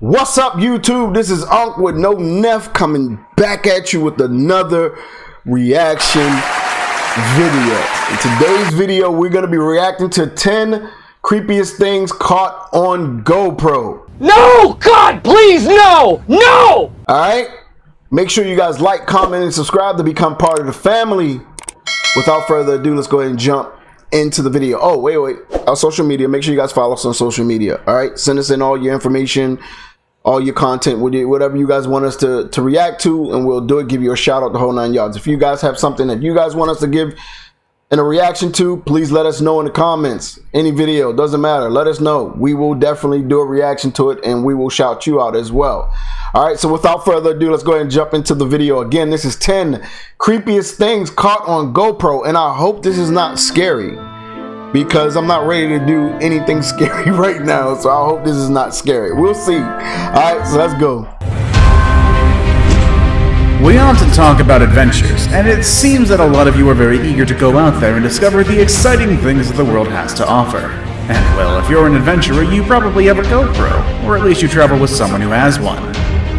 What's up, YouTube? This is Unc with no NEPH coming back at you with another reaction video. In today's video, we're going to be reacting to 10 creepiest things caught on GoPro. No! God, please, no! No! Alright? Make sure you guys like, comment, and subscribe to become part of the family. Without further ado, let's go ahead and jump into the video. Oh, wait. Our social media. Make sure you guys follow us on social media. Alright? Send us in all your information, all your content, whatever you guys want us to react to, and we'll do it. Give you a shout out, the whole 9 yards. If you guys have something that you guys want us to give in a reaction to, please let us know in the comments. Any video, doesn't matter, let us know. We will definitely do a reaction to it, and we will shout you out as well. All right, so without further ado, let's go ahead and jump into the video. Again, this is 10 creepiest things caught on GoPro, and I hope this is not scary, because I'm not ready to do anything scary right now, so I hope this is not scary. We'll see. All right, so let's go. We often talk about adventures, and it seems that a lot of you are very eager to go out there and discover the exciting things that the world has to offer. And well, if you're an adventurer, you probably have a GoPro, or at least you travel with someone who has one.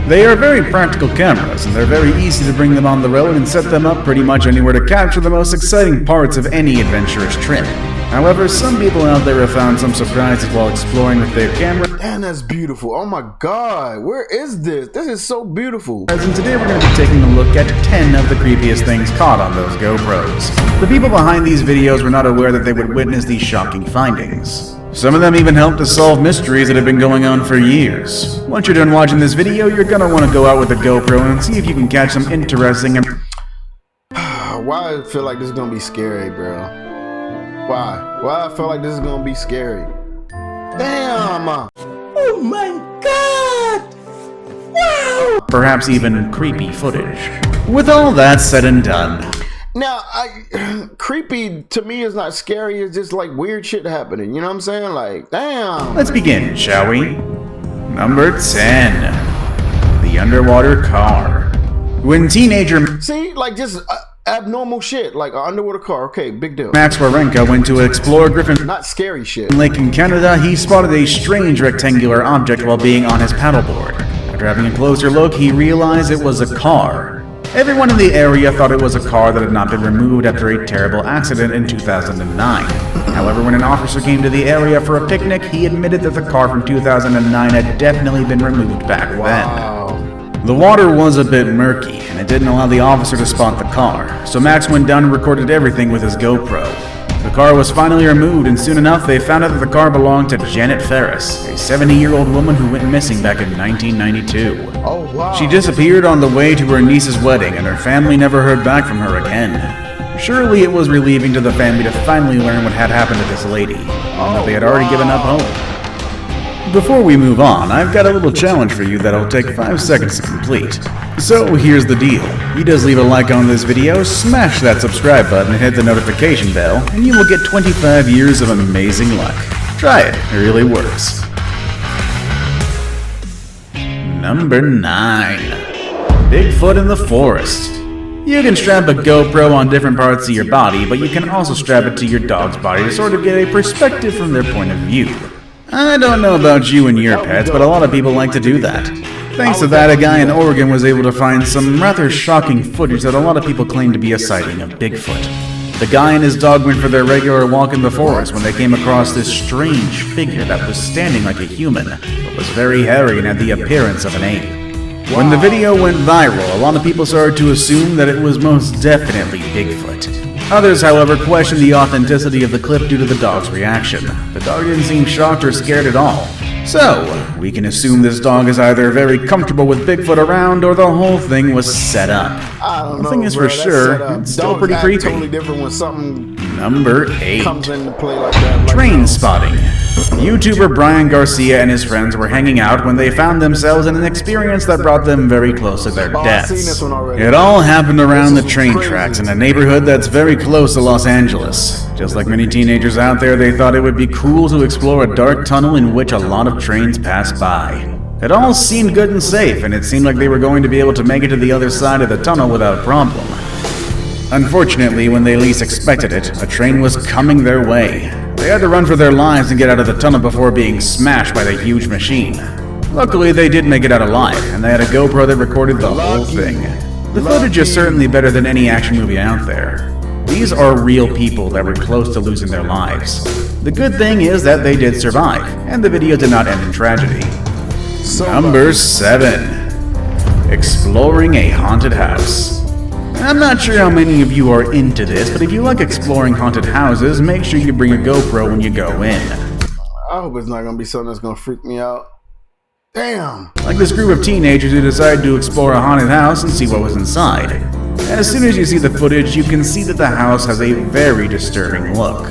They are very practical cameras, and they're very easy to bring them on the road and set them up pretty much anywhere to capture the most exciting parts of any adventurous trip. However, some people out there have found some surprises while exploring with their camera. Damn, that's beautiful. Oh my god, where is this? This is so beautiful. And today we're going to be taking a look at 10 of the creepiest things caught on those GoPros. The people behind these videos were not aware that they would witness these shocking findings. Some of them even helped to solve mysteries that have been going on for years. Once you're done watching this video, you're going to want to go out with a GoPro and see if you can catch some interesting and... Why I feel like this is going to be scary, bro? Why I feel like this is gonna be scary? Damn! Oh my God! Wow! Perhaps even creepy footage. With all that said and done. Now, creepy to me is not scary, it's just like weird shit happening, you know what I'm saying? Like, damn! Let's begin, shall we? Number 10. The underwater car. When teenager... See, like just... abnormal shit, like an underwater car. Okay, big deal. Max Warenka went to explore Griffin not scary shit. Lake in Canada. He spotted a strange rectangular object while being on his paddleboard. After having a closer look, he realized it was a car. Everyone in the area thought it was a car that had not been removed after a terrible accident in 2009. However, when an officer came to the area for a picnic, he admitted that the car from 2009 had definitely been removed back then. The water was a bit murky, and it didn't allow the officer to spot the car, so Max went down and recorded everything with his GoPro. The car was finally removed, and soon enough they found out that the car belonged to Janet Ferris, a 70-year-old woman who went missing back in 1992. Oh, wow. She disappeared on the way to her niece's wedding, and her family never heard back from her again. Surely it was relieving to the family to finally learn what had happened to this lady, and that they had already given up hope. Before we move on, I've got a little challenge for you that'll take 5 seconds to complete. So here's the deal. You just leave a like on this video, smash that subscribe button, and hit the notification bell, and you will get 25 years of amazing luck. Try it, it really works. Number 9. Bigfoot in the forest. You can strap a GoPro on different parts of your body, but you can also strap it to your dog's body to sort of get a perspective from their point of view. I don't know about you and your pets, but a lot of people like to do that. Thanks to that, a guy in Oregon was able to find some rather shocking footage that a lot of people claim to be a sighting of Bigfoot. The guy and his dog went for their regular walk in the forest when they came across this strange figure that was standing like a human, but was very hairy and had the appearance of an ape. When the video went viral, a lot of people started to assume that it was most definitely Bigfoot. Others, however, questioned the authenticity of the clip due to the dog's reaction. The dog didn't seem shocked or scared at all. So, we can assume this dog is either very comfortable with Bigfoot around, or the whole thing was set up. I don't know. The thing is, bro, for sure, it's still pretty creepy. Totally different when something Number 8. comes into play like that. Train spotting. YouTuber Brian Garcia and his friends were hanging out when they found themselves in an experience that brought them very close to their deaths. It all happened around the train tracks in a neighborhood that's very close to Los Angeles. Just like many teenagers out there, they thought it would be cool to explore a dark tunnel in which a lot of trains pass by. It all seemed good and safe, and it seemed like they were going to be able to make it to the other side of the tunnel without a problem. Unfortunately, when they least expected it, a train was coming their way. They had to run for their lives and get out of the tunnel before being smashed by the huge machine. Luckily, they did make it out alive, and they had a GoPro that recorded the whole thing. The footage is certainly better than any action movie out there. These are real people that were close to losing their lives. The good thing is that they did survive, and the video did not end in tragedy. Number 7. Exploring a haunted house. I'm not sure how many of you are into this, but if you like exploring haunted houses, make sure you bring a GoPro when you go in. I hope it's not gonna be something that's gonna freak me out. Damn! Like this group of teenagers who decided to explore a haunted house and see what was inside. As soon as you see the footage, you can see that the house has a very disturbing look.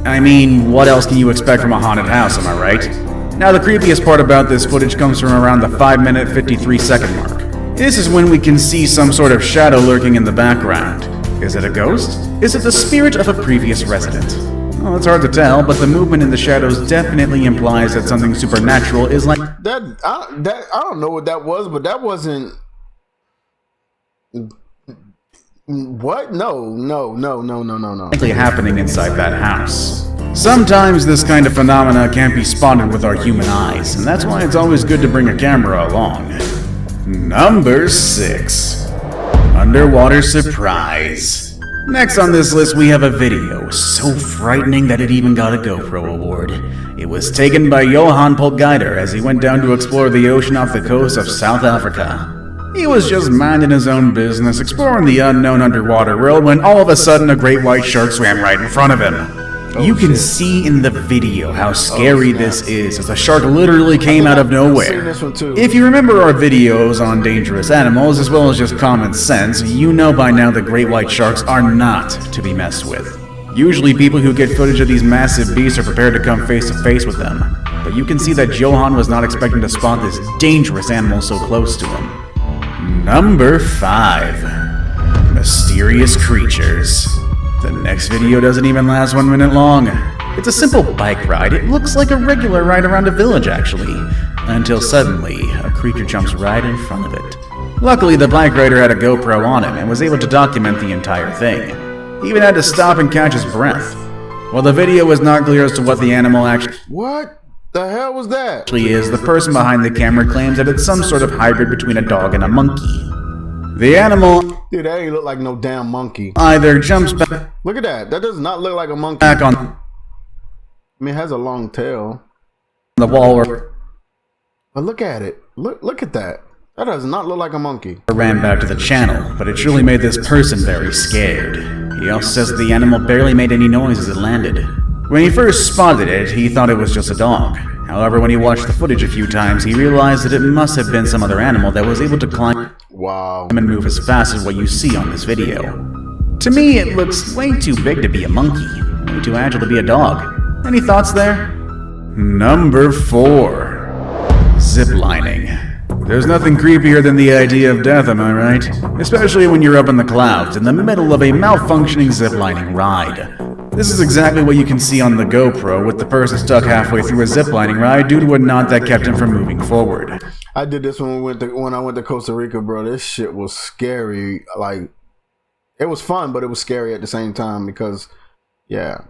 I mean, what else can you expect from a haunted house, am I right? Now, the creepiest part about this footage comes from around the 5-minute 53-second mark. This is when we can see some sort of shadow lurking in the background. Is it a ghost? Is it the spirit of a previous resident? Well, it's hard to tell, but the movement in the shadows definitely implies that something supernatural is like that. I don't know what that was, but that wasn't. What? No. Likely happening inside that house. Sometimes this kind of phenomena can't be spotted with our human eyes, and that's why it's always good to bring a camera along. Number 6. Underwater surprise. Next on this list we have a video so frightening that it even got a GoPro award. It was taken by Johan Polgeider as he went down to explore the ocean off the coast of South Africa. He was just minding his own business, exploring the unknown underwater world, when all of a sudden a great white shark swam right in front of him. You can see in the video how scary this is, as the shark literally came out of nowhere. If you remember our videos on dangerous animals, as well as just common sense, you know by now that great white sharks are not to be messed with. Usually people who get footage of these massive beasts are prepared to come face to face with them, but you can see that Johan was not expecting to spot this dangerous animal so close to him. Number 5. Mysterious creatures. The next video doesn't even last 1 minute long. It's a simple bike ride. It looks like a regular ride around a village, actually. Until suddenly, a creature jumps right in front of it. Luckily, the bike rider had a GoPro on him and was able to document the entire thing. He even had to stop and catch his breath. While the video was not clear as to what the animal actually What the hell was that? is, the person behind the camera claims that it's some sort of hybrid between a dog and a monkey. The animal, Dude, that ain't look like no damn monkey. either jumps back Look at that. That does not look like a monkey. on I mean, it has a long tail. the wall or But look at it. Look at that. That does not look like a monkey. ran back to the channel, but it truly made this person very scared. He also says that the animal barely made any noise as it landed. When he first spotted it, he thought it was just a dog. However, when he watched the footage a few times, he realized that it must have been some other animal that was able to climb Wow. and move as fast as what you see on this video. To me, it looks way too big to be a monkey, way too agile to be a dog. Any thoughts there? Number 4. Ziplining. There's nothing creepier than the idea of death, am I right? Especially when you're up in the clouds, in the middle of a malfunctioning ziplining ride. This is exactly what you can see on the GoPro, with the person stuck halfway through a ziplining ride due to a knot that kept him from moving forward. I did this when I went to Costa Rica, bro. This shit was scary. Like, it was fun, but it was scary at the same time because, yeah,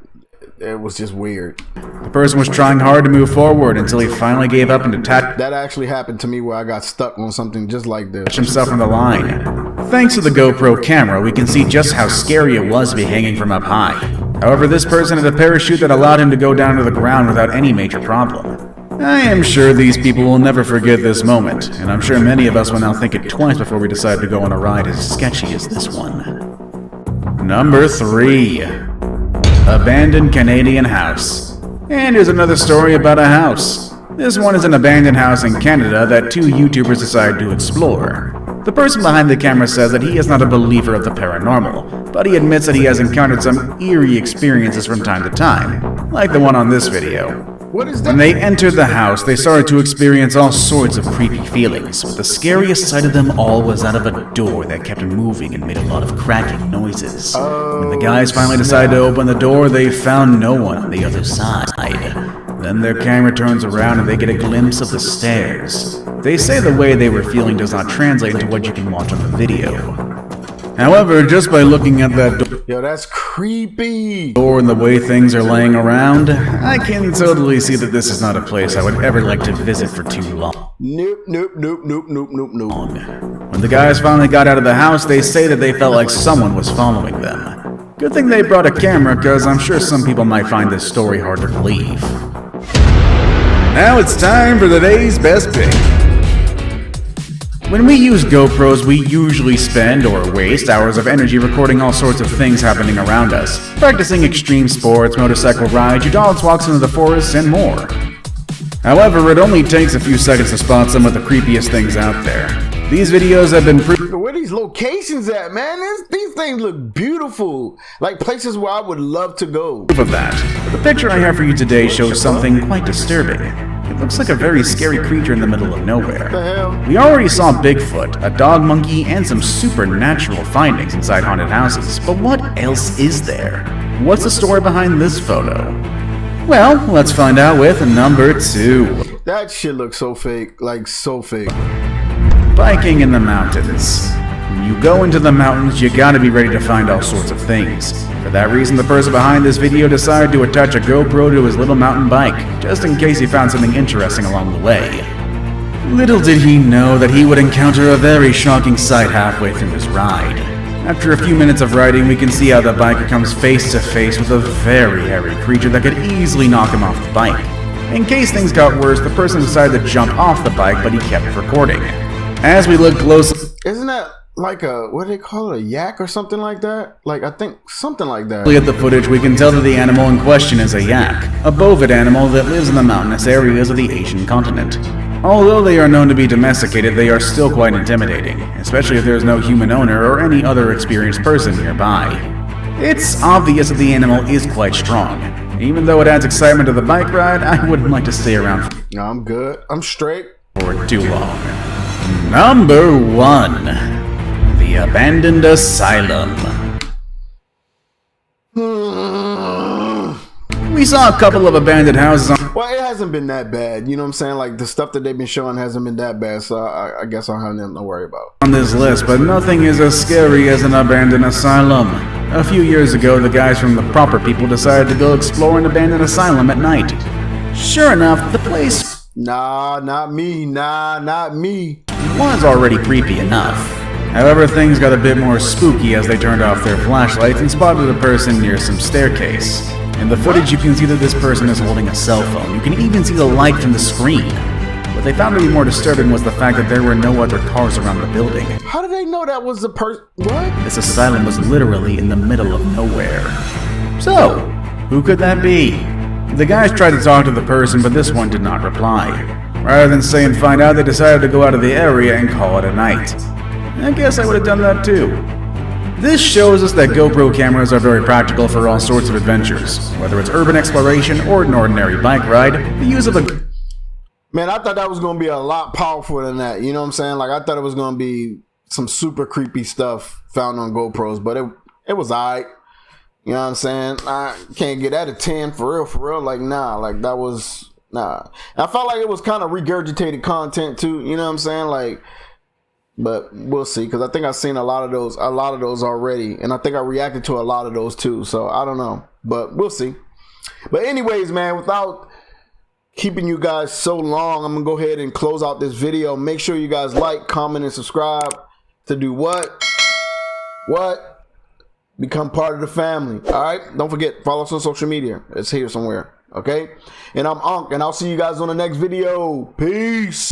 it was just weird. The person was trying hard to move forward until he finally gave up and detached That actually happened to me where I got stuck on something just like this. himself from the line. Thanks to the GoPro camera, we can see just how scary it was to be hanging from up high. However, this person had a parachute that allowed him to go down to the ground without any major problem. I am sure these people will never forget this moment, and I'm sure many of us will now think it twice before we decide to go on a ride as sketchy as this one. Number 3. Abandoned Canadian house. And here's another story about a house. This one is an abandoned house in Canada that 2 YouTubers decided to explore. The person behind the camera says that he is not a believer of the paranormal, but he admits that he has encountered some eerie experiences from time to time, like the one on this video. What is that? When they entered the house, they started to experience all sorts of creepy feelings, but the scariest sight of them all was out of a door that kept moving and made a lot of cracking noises. When the guys finally decided to open the door, they found no one on the other side. Then their camera turns around and they get a glimpse of the stairs. They say the way they were feeling does not translate into what you can watch on the video. However, just by looking at that Yo, that's creepy. door and the way things are laying around, I can totally see that this is not a place I would ever like to visit for too long. Nope, nope, nope, nope, nope, nope, nope. When the guys finally got out of the house, they say that they felt like someone was following them. Good thing they brought a camera, because I'm sure some people might find this story hard to believe. Now it's time for the day's best pick. When we use GoPros, we usually spend or waste hours of energy recording all sorts of things happening around us. Practicing extreme sports, motorcycle rides, your dog's walks into the forest, and more. However, it only takes a few seconds to spot some of the creepiest things out there. These videos have been Where these locations at, man? These things look beautiful. Like places where I would love to go. proof of that. But the picture I have for you today shows something quite disturbing. It looks like a very scary creature in the middle of nowhere. What the hell? We already saw Bigfoot, a dog monkey, and some supernatural findings inside haunted houses, but what else is there? What's the story behind this photo? Well, let's find out with number 2. That shit looks so fake. Like, so fake. Biking in the mountains. When you go into the mountains, you gotta be ready to find all sorts of things. For that reason, the person behind this video decided to attach a GoPro to his little mountain bike, just in case he found something interesting along the way. Little did he know that he would encounter a very shocking sight halfway through his ride. After a few minutes of riding, we can see how the biker comes face to face with a very hairy creature that could easily knock him off the bike. In case things got worse, the person decided to jump off the bike, but he kept recording. As we look closely, Isn't that like a, what do they call it, a yak or something like that? Like, I think something like that. at the footage, we can tell that the animal in question is a yak, a bovid animal that lives in the mountainous areas of the Asian continent. Although they are known to be domesticated, they are still quite intimidating, especially if there is no human owner or any other experienced person nearby. It's obvious that the animal is quite strong. Even though it adds excitement to the bike ride, I wouldn't like to stay around No, I'm good. I'm straight. for too long. Number 1. The Abandoned Asylum. We saw a couple of abandoned houses on Well, it hasn't been that bad. You know what I'm saying? Like, the stuff that they've been showing hasn't been that bad, so I guess I don't have nothing to worry about. this list, but nothing is as scary as an abandoned asylum. A few years ago, the guys from the Proper People decided to go explore an abandoned asylum at night. Sure enough, the place Nah, not me. Nah, not me. was already creepy enough. However, things got a bit more spooky as they turned off their flashlights and spotted a person near some staircase. In the footage, you can see that this person is holding a cell phone. You can even see the light from the screen. What they found to be more disturbing was the fact that there were no other cars around the building. How did they know that was the person? What? This asylum was literally in the middle of nowhere. So, who could that be? The guys tried to talk to the person, but this one did not reply. Rather than stay and find out, they decided to go out of the area and call it a night. I guess I would have done that too. This shows us that GoPro cameras are very practical for all sorts of adventures. Whether it's urban exploration or an ordinary bike ride, the use of a... Man, I thought that was going to be a lot powerful than that. You know what I'm saying? Like, I thought it was going to be some super creepy stuff found on GoPros, but it was alright. You know what I'm saying? I can't get that a 10 for real. Like, nah, like that was, nah. I felt like it was kind of regurgitated content too. You know what I'm saying? Like, but we'll see, because I think I've seen a lot of those already, and I think I reacted to a lot of those too. So I don't know, but we'll see. But anyways, man, without keeping you guys so long, I'm gonna go ahead and close out this video. Make sure you guys like, comment, and subscribe to do what? Become part of the family. All right, don't forget, follow us on social media. It's here somewhere. Okay, and I'm Unc, and I'll see you guys on the next video. Peace.